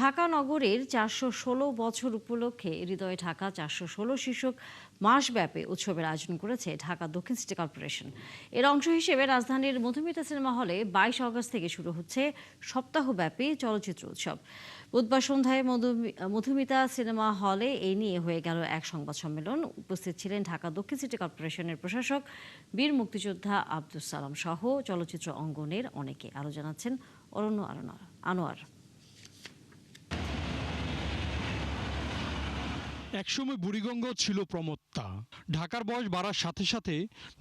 ঢাকা নগরীর ৪১৬ বছর উপলক্ষে হৃদয়ে ঢাকা ৪১৬ শীর্ষক মাসব্যাপী উৎসবের আয়োজন করেছে ঢাকা দক্ষিণ সিটি কর্পোরেশন। এর অংশ হিসেবে রাজধানীর মধুমিতা সিনেমা হলে ২২ আগস্ট থেকে শুরু হচ্ছে সপ্তাহব্যাপী চলচ্চিত্র উৎসব। বুধবার সন্ধ্যায় মধুমিতা সিনেমা হলে এই নিয়ে হয়ে গেল এক সংবাদ সম্মেলন। উপস্থিত ছিলেন ঢাকা দক্ষিণ সিটি কর্পোরেশনের প্রশাসক বীর মুক্তিযোদ্ধা আব্দুস সালাম সহ চলচ্চিত্র অঙ্গনের অনেকে। আরও জানাচ্ছেন অরণ্য আনোয়ার। একসময় বুড়িগঙ্গাও ছিল প্রমত্তা। ঢাকার বয়স বাড়ার সাথে সাথে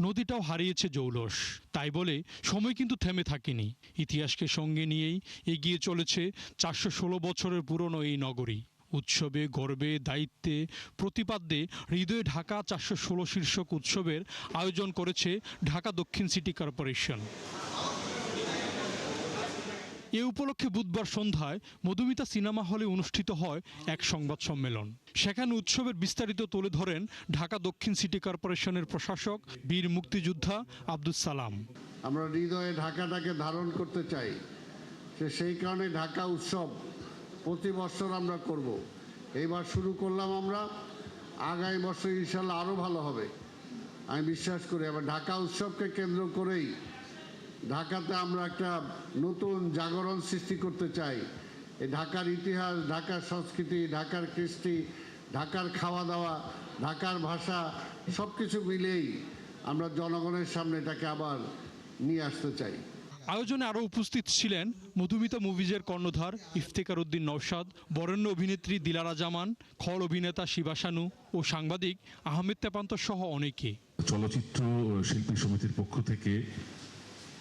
নদীটাও হারিয়েছে জৌলস। তাই বলে সময় কিন্তু থেমে থাকেনি। ইতিহাসকে সঙ্গে নিয়েই এগিয়ে চলেছে ৪১৬ বছরের পুরনো এই নগরী। উৎসবে, গর্বে, দায়িত্বে, প্রতিপাদ্যে হৃদয়ে ঢাকা ৪১৬ শীর্ষক উৎসবের আয়োজন করেছে ঢাকা দক্ষিণ সিটি কর্পোরেশন। এ উপলক্ষে বুধবার সন্ধ্যায় মধুমিতা সিনেমা হলে অনুষ্ঠিত হয় এক সংবাদ সম্মেলন। সেখানে উৎসবের বিস্তারিত তুলে ধরেন ঢাকা দক্ষিণ সিটি কর্পোরেশনের প্রশাসক বীর মুক্তিযোদ্ধা আব্দুস সালাম। আমরা হৃদয়ে ঢাকাটাকে ধারণ করতে চাই, সেই কারণে ঢাকা উৎসব প্রতি বছর আমরা করব। এইবার শুরু করলাম আমরা, আগামী বছর ইনশাল্লাহ আরও ভালো হবে আমি বিশ্বাস করি। আবার ঢাকা উৎসবকে কেন্দ্র করেই ঢাকাতে আমরা একটা নতুন জাগরণ সৃষ্টি করতে চাই। এই ঢাকার ইতিহাস, ঢাকার সংস্কৃতি, ঢাকার কৃষ্টি, ঢাকার খাওয়া দাওয়া, ঢাকার ভাষা সব কিছু মিলেই আমরা জনগণের সামনে এটাকে আবার নিয়ে আসতে চাই। আয়োজনে আরও উপস্থিত ছিলেন মধুমিতা মুভিজের কর্ণধার ইফতেখার উদ্দিন নওশাদ, বরেণ্য অভিনেত্রী দিলারা জামান, খল অভিনেতা শিবাসানু ও সাংবাদিক আহমেদ তেপান্ত সহ অনেকে। চলচ্চিত্র শিল্পী সমিতির পক্ষ থেকে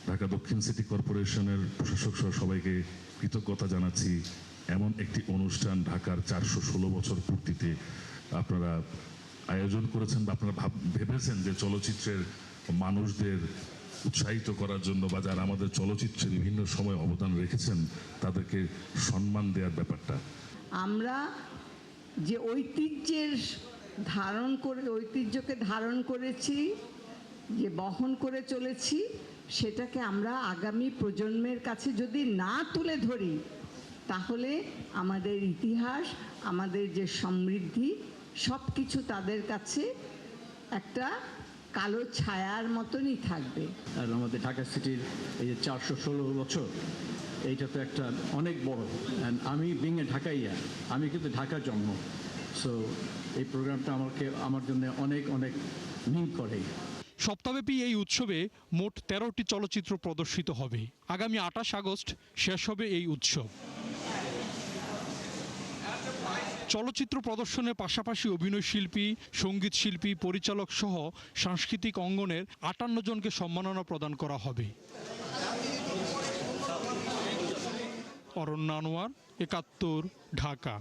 ঢাকা দক্ষিণ সিটি কর্পোরেশনের প্রশাসক সহ সবাইকে কৃতজ্ঞতা জানাচ্ছি। এমন একটি অনুষ্ঠান ঢাকার ৪১৬ বছর পূর্তিতে আপনারা আয়োজন করেছেন বা আপনারা ভেবেছেন যে চলচ্চিত্রের মানুষদের উৎসাহিত করার জন্য বা যারা আমাদের চলচ্চিত্রে বিভিন্ন সময় অবদান রেখেছেন তাদেরকে সম্মান দেওয়ার ব্যাপারটা। আমরা যে ঐতিহ্যকে ধারণ করেছি, যে বহন করে চলেছি, সেটাকে আমরা আগামী প্রজন্মের কাছে যদি না তুলে ধরি তাহলে আমাদের ইতিহাস, আমাদের যে সমৃদ্ধি সব কিছু তাদের কাছে একটা কালো ছায়ার মতনই থাকবে। আর আমাদের ঢাকা সিটির এই যে ৪১৬ বছর, এইটা তো একটা অনেক বড়। আমি বিং এ ঢাকাইয়া, আমি কিন্তু ঢাকার জন্ম। সো এই প্রোগ্রামটা আমার জন্য অনেক অনেক মিন করে। সপ্তাহব্যাপী এই উৎসবে মোট ১৩টি চলচ্চিত্র প্রদর্শিত হবে। আগামী ২৮ আগস্ট শেষ হবে এই উৎসব। চলচ্চিত্র প্রদর্শনের পাশাপাশি অভিনয় শিল্পী, সঙ্গীত শিল্পী, পরিচালক সহ সাংস্কৃতিক অঙ্গনের ৫৮ জনকে সম্মাননা প্রদান করা হবে। অরণ্য আনোয়ার, ৭১, ঢাকা।